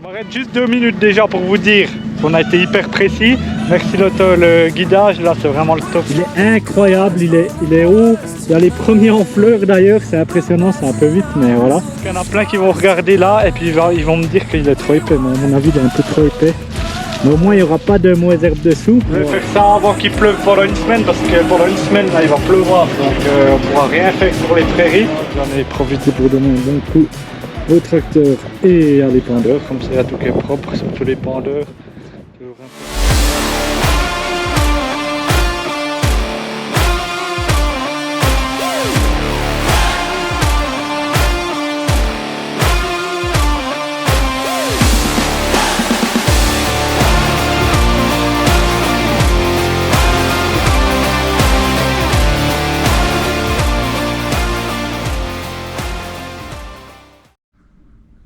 Je m'arrête juste 2 minutes déjà pour vous dire qu'on a été hyper précis. Merci le guidage, là c'est vraiment le top. Il est incroyable, il est haut. Il y a les premiers en fleurs d'ailleurs, c'est impressionnant, c'est un peu vite mais voilà. Il y en a plein qui vont regarder là et puis ils vont me dire qu'il est trop épais, mais à mon avis il est un peu trop épais. Mais au moins il n'y aura pas de mauvaises herbes dessous. Je vais faire ça avant qu'il pleuve pendant une semaine parce que pendant une semaine là il va pleuvoir, donc on ne pourra rien faire sur les prairies. J'en ai profité pour donner un bon coup au tracteur et à l'épandeur, comme ça il y a tout qui est propre, surtout l'épandeur.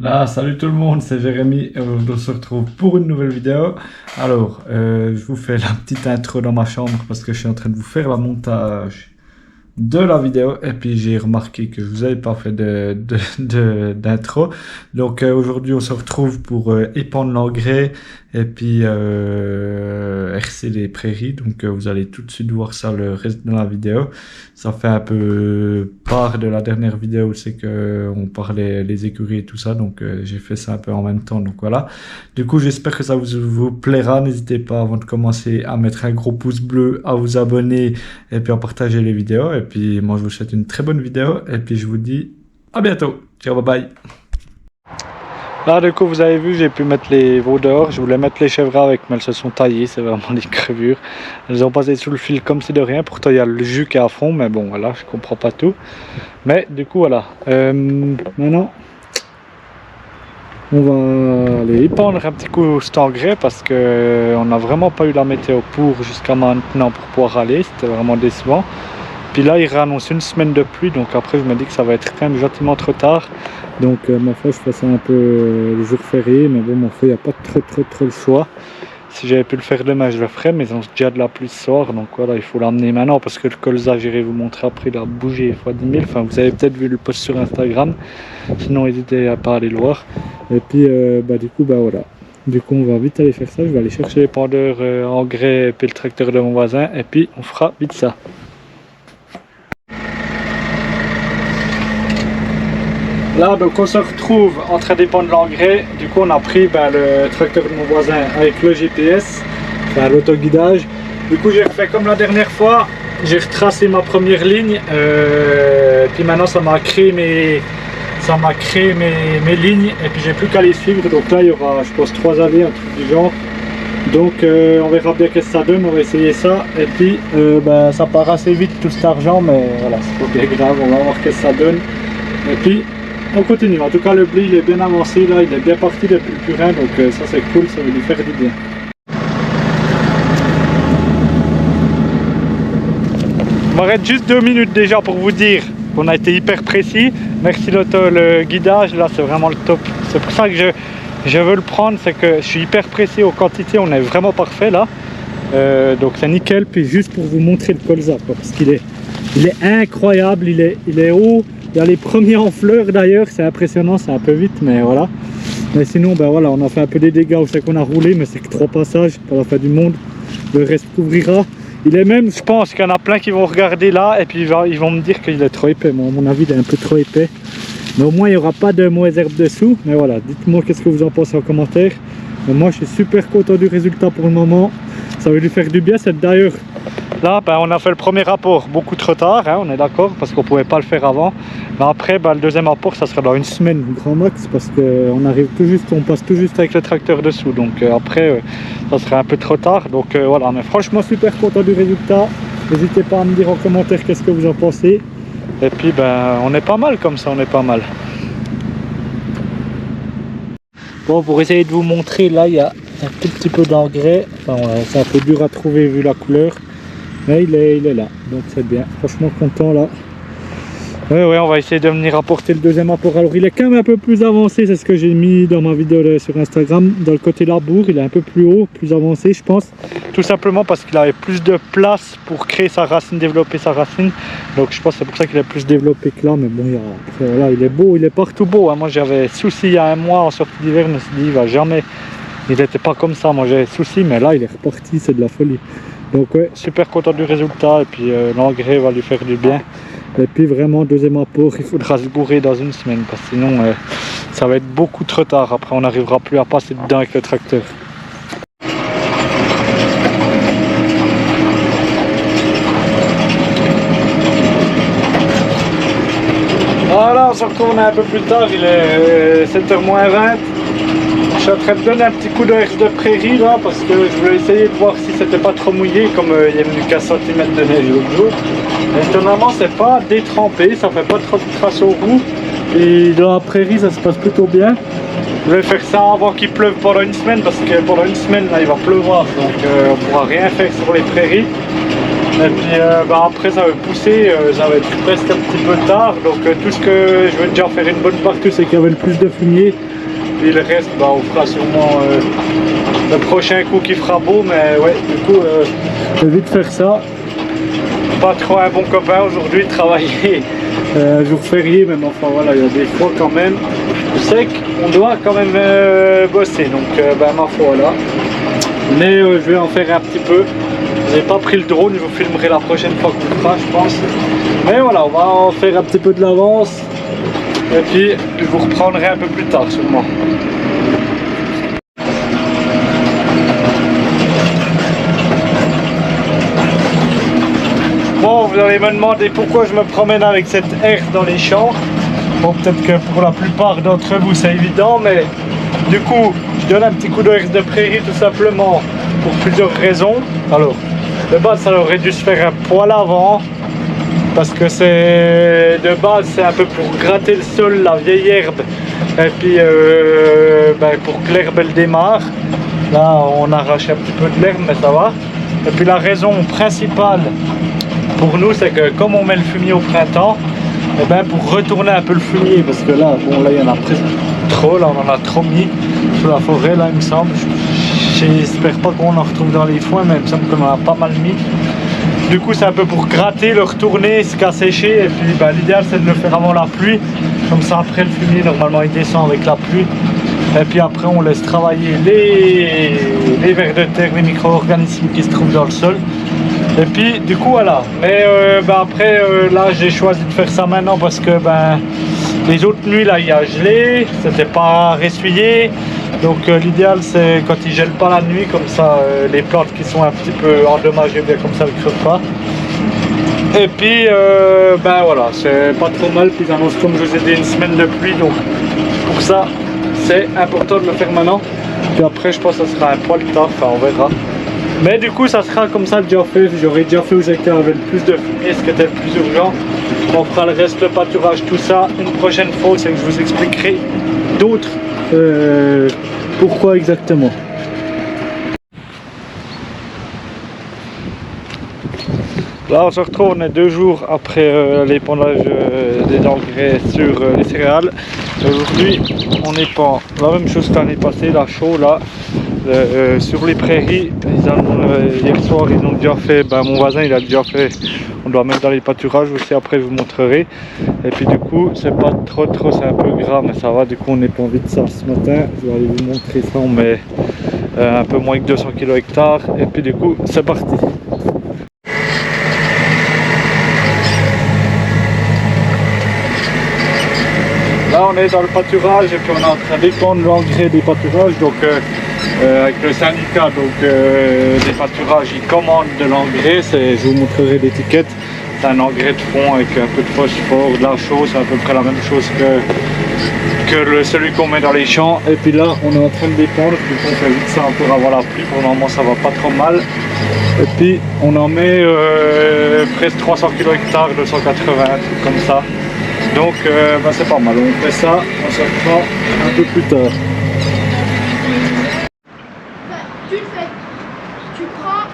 Là, salut tout le monde, c'est Jérémy et on se retrouve pour une nouvelle vidéo. Alors, je vous fais la petite intro dans ma chambre parce que je suis en train de vous faire la montage de la vidéo et puis j'ai remarqué que je vous avais pas fait d'intro. Donc aujourd'hui on se retrouve pour épandre l'engrais et puis hercer les prairies. Donc vous allez tout de suite voir ça le reste de la vidéo. Ça fait un peu part de la dernière vidéo, c'est que on parlait les écuries et tout ça, donc j'ai fait ça un peu en même temps, donc voilà. Du coup j'espère que ça vous plaira. N'hésitez pas avant de commencer à mettre un gros pouce bleu, à vous abonner et puis à partager les vidéos. Et puis moi je vous souhaite une très bonne vidéo et puis je vous dis à bientôt. Ciao, bye bye. Là du coup vous avez vu, j'ai pu mettre les veaux dehors. Je voulais mettre les chèvres avec, mais elles se sont taillées, c'est vraiment des crevures. Elles ont passé sous le fil comme si de rien, pourtant il y a le jus qui est à fond, mais bon voilà, je comprends pas tout. Mais du coup voilà, maintenant on va aller épandre un petit coup cet engrais parce que on n'a vraiment pas eu la météo pour jusqu'à maintenant pour pouvoir aller, c'était vraiment décevant. Puis là, il réannonce une semaine de pluie, donc après je me dis que ça va être quand même gentiment trop tard. Donc ma foi, je fais ça un peu les jours fériés, mais bon, ma foi, il n'y a pas trop le choix. Si j'avais pu le faire demain, je le ferais, mais ils ont déjà de la pluie ce soir, donc voilà, il faut l'emmener maintenant parce que le colza, j'irai vous montrer après, il a bougé fois 10 000. Enfin, vous avez peut-être vu le post sur Instagram, sinon n'hésitez pas à aller le voir. Et puis, du coup, voilà. Du coup, on va vite aller faire ça. Je vais aller chercher les pendeurs engrais et puis le tracteur de mon voisin, et puis on fera vite ça. Là donc on se retrouve en train d'épandre l'engrais. Du coup on a pris le tracteur de mon voisin avec le GPS, enfin l'autoguidage. Du coup j'ai refait comme la dernière fois, j'ai retracé ma première ligne, puis maintenant ça m'a créé mes lignes et puis j'ai plus qu'à les suivre. Donc là il y aura je pense 3 allées, un truc du genre. Donc on verra bien qu'est-ce que ça donne, on va essayer ça. Et puis ça part assez vite tout cet argent, mais voilà c'est pas bien grave, on va voir qu'est-ce que ça donne. Et puis on continue. En tout cas le blé il est bien avancé là, il est bien parti depuis le purin, donc ça c'est cool, ça va lui faire du bien. Je m'arrête juste 2 minutes déjà pour vous dire qu'on a été hyper précis. Merci le guidage, là c'est vraiment le top. C'est pour ça que je veux le prendre, c'est que je suis hyper précis aux quantités, on est vraiment parfait là. Donc c'est nickel. Puis juste pour vous montrer le colza, parce qu'il est incroyable, il est haut. Il y a les premiers en fleurs d'ailleurs, c'est impressionnant, c'est un peu vite, mais voilà. Mais sinon, voilà, on a fait un peu des dégâts où c'est qu'on a roulé, mais c'est que 3 passages, pas la fin du monde. Le reste couvrira. Il est même, je pense qu'il y en a plein qui vont regarder là, et puis ils vont me dire qu'il est trop épais. Moi, à mon avis, il est un peu trop épais. Mais au moins, il n'y aura pas de mauvaises herbes dessous. Mais voilà, dites-moi qu'est-ce que vous en pensez en commentaire. Mais moi, je suis super content du résultat pour le moment. Ça va lui faire du bien, c'est d'ailleurs... Là, on a fait le premier rapport beaucoup trop tard, hein, on est d'accord, parce qu'on ne pouvait pas le faire avant. Mais après, le deuxième rapport, ça sera dans une semaine, grand max, parce qu'on arrive tout juste, on passe tout juste avec le tracteur dessous. Donc après, ça sera un peu trop tard. Donc voilà, mais franchement, super content du résultat. N'hésitez pas à me dire en commentaire qu'est-ce que vous en pensez. Et puis, on est pas mal comme ça, on est pas mal. Bon, pour essayer de vous montrer, là, il y a un tout petit peu d'engrais. Enfin, c'est un peu dur à trouver vu la couleur. Mais il est là, donc c'est bien, franchement content là. Ouais, on va essayer de venir apporter le deuxième apport. Alors il est quand même un peu plus avancé, c'est ce que j'ai mis dans ma vidéo sur Instagram. Dans le côté labour, il est un peu plus haut, plus avancé je pense. Tout simplement parce qu'il avait plus de place pour créer sa racine, développer sa racine. Donc je pense que c'est pour ça qu'il est plus développé que là. Mais bon, voilà, il est beau, il est partout beau. Hein. Moi j'avais souci il y a un mois en sortie d'hiver, je me suis dit il va jamais. Il n'était pas comme ça, moi j'avais souci, mais là il est reparti, c'est de la folie. Donc ouais, super content du résultat et puis l'engrais va lui faire du bien. Et puis vraiment deuxième apport, il faudra se gourer dans une semaine parce que sinon ça va être beaucoup trop tard. Après on n'arrivera plus à passer dedans avec le tracteur. Voilà, on se retourne un peu plus tard, il est 7h moins 20. Je suis en train de donner un petit coup de herse de prairie là parce que je voulais essayer de voir si c'était pas trop mouillé comme il y a venu qu'un centimètre de neige l'autre jour. Étonnamment c'est pas détrempé, ça fait pas trop de traces aux roues et dans la prairie ça se passe plutôt bien. Je vais faire ça avant qu'il pleuve pendant une semaine parce que pendant une semaine là il va pleuvoir donc on pourra rien faire sur les prairies. Et puis après ça va pousser, ça va être presque un petit peu tard donc tout ce que je veux déjà faire une bonne partie c'est qu'il y avait le plus de fumier. Et le reste, on fera sûrement le prochain coup qui fera beau, mais ouais, du coup, je vais vite faire ça. Pas trop un bon copain aujourd'hui, travailler un jour férié, même enfin voilà, il y a des fois quand même. Je sais qu'on doit quand même bosser, donc ma foi là. Mais je vais en faire un petit peu. Je n'ai pas pris le drone, je vous filmerai la prochaine fois qu'on le fera, je pense. Mais voilà, on va en faire un petit peu de l'avance. Et puis je vous reprendrai un peu plus tard sûrement. Bon, vous allez me demander pourquoi je me promène avec cette herse dans les champs. Bon, peut-être que pour la plupart d'entre vous c'est évident, mais du coup je donne un petit coup de herse de prairie tout simplement pour plusieurs raisons. Alors, de base ça aurait dû se faire un poil avant. Parce que c'est de base c'est un peu pour gratter le sol, la vieille herbe et puis pour que l'herbe elle démarre. Là on arrache un petit peu de l'herbe mais ça va. Et puis la raison principale pour nous c'est que comme on met le fumier au printemps, et pour retourner un peu le fumier parce que là bon là il y en a presque trop, là on en a trop mis sur la forêt là il me semble. J'espère pas qu'on en retrouve dans les foins mais il me semble qu'on en a pas mal mis. Du coup c'est un peu pour gratter, le retourner, ce qu'a séché et puis l'idéal c'est de le faire avant la pluie. Comme ça après le fumier normalement il descend avec la pluie. Et puis après on laisse travailler les vers de terre, les micro-organismes qui se trouvent dans le sol. Et puis du coup voilà. Mais après là j'ai choisi de faire ça maintenant parce que les autres nuits là il y a gelé, c'était pas ressuyé. Donc l'idéal c'est quand il gèle pas la nuit, comme ça les plantes qui sont un petit peu endommagées, bien comme ça elles ne crevent pas. Et puis voilà, c'est pas trop mal, puis ils annoncent comme je vous ai dit une semaine de pluie, donc pour ça c'est important de le faire maintenant. Puis après je pense que ça sera un poil tard, enfin on verra. Mais du coup ça sera comme ça déjà fait, j'aurais déjà fait au secteur avec le plus de fumier, ce qui était le plus urgent. On fera le reste, le pâturage, tout ça une prochaine fois, c'est que je vous expliquerai d'autres pourquoi exactement. Là on se retrouve, on est 2 jours après l'épandage des engrais sur les céréales. Aujourd'hui on épand la même chose que l'année passée, la chaux là. Sur les prairies, hier soir ils ont déjà fait, mon voisin il a déjà fait, on doit mettre dans les pâturages aussi, après je vous montrerai. Et puis du coup c'est pas trop, c'est un peu gras mais ça va, du coup on épand vite ça ce matin, je vais aller vous montrer ça, on met un peu moins que 200 kg hectare et puis du coup c'est parti. Là on est dans le pâturage et puis on est en train d'épandre l'engrais des pâturages, donc avec le syndicat des pâturages, ils commandent de l'engrais, je vous montrerai l'étiquette. C'est un engrais de fond avec un peu de phosphore, de la chaux, c'est à peu près la même chose que celui qu'on met dans les champs. Et puis là on est en train de dépendre, du coup on fait vite ça encore avant la pluie, pour le moment ça va pas trop mal. Et puis on en met presque 300 kg hectare, 280, un truc comme ça. Donc c'est pas mal, on fait ça, on se reprend un peu plus tard. Tu le fais, tu prends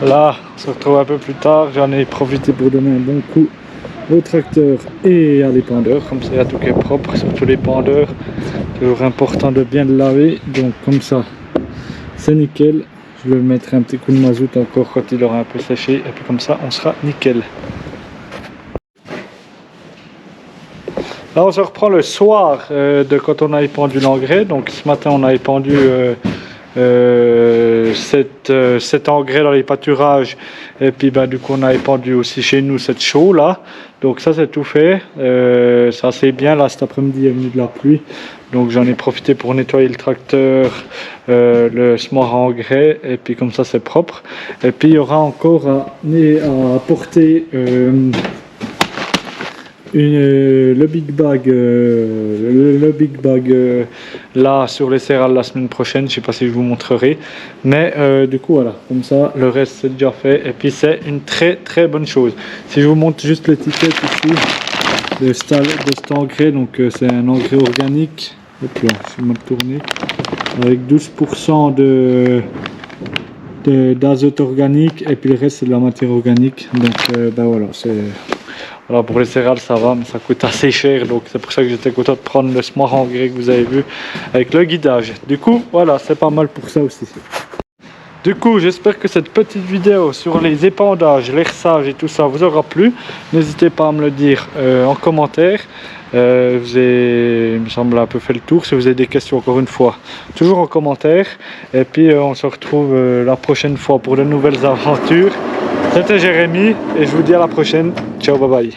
Là, on se retrouve un peu plus tard. J'en ai profité pour donner un bon coup au tracteur et à l'épandeur. Comme ça, il y a tout qui est propre, surtout l'épandeur. Toujours important de bien le laver. Donc, comme ça, c'est nickel. Je vais mettre un petit coup de mazout encore quand il aura un peu séché. Et puis, comme ça, on sera nickel. Là, on se reprend le soir de quand on a épandu l'engrais. Donc, ce matin, on a épandu cet engrais dans les pâturages. Et puis, du coup, on a épandu aussi chez nous cette chaux là. Donc, ça, c'est tout fait. Ça, c'est bien. Là, cet après-midi, il est venu de la pluie. Donc, j'en ai profité pour nettoyer le tracteur, le semoir à engrais. Et puis, comme ça, c'est propre. Et puis, il y aura encore à apporter. Le big bag là sur les céréales la semaine prochaine, je sais pas si je vous montrerai, mais du coup voilà, comme ça le reste c'est déjà fait et puis c'est une très très bonne chose. Si je vous montre juste l'étiquette ici de cet engrais, donc c'est un engrais organique, hop là, je vais me tourner, avec 12% d'azote organique et puis le reste c'est de la matière organique, donc voilà, c'est... Voilà, pour les céréales ça va, mais ça coûte assez cher, donc c'est pour ça que j'étais content de prendre le semoir engrais que vous avez vu avec le guidage. Du coup, voilà, c'est pas mal pour ça aussi. Du coup, j'espère que cette petite vidéo sur les épandages, l'herçage et tout ça vous aura plu. N'hésitez pas à me le dire en commentaire. Il me semble un peu fait le tour. Si vous avez des questions, encore une fois, toujours en commentaire. Et puis, on se retrouve la prochaine fois pour de nouvelles aventures. C'était Jérémy et je vous dis à la prochaine. Ciao, bye bye.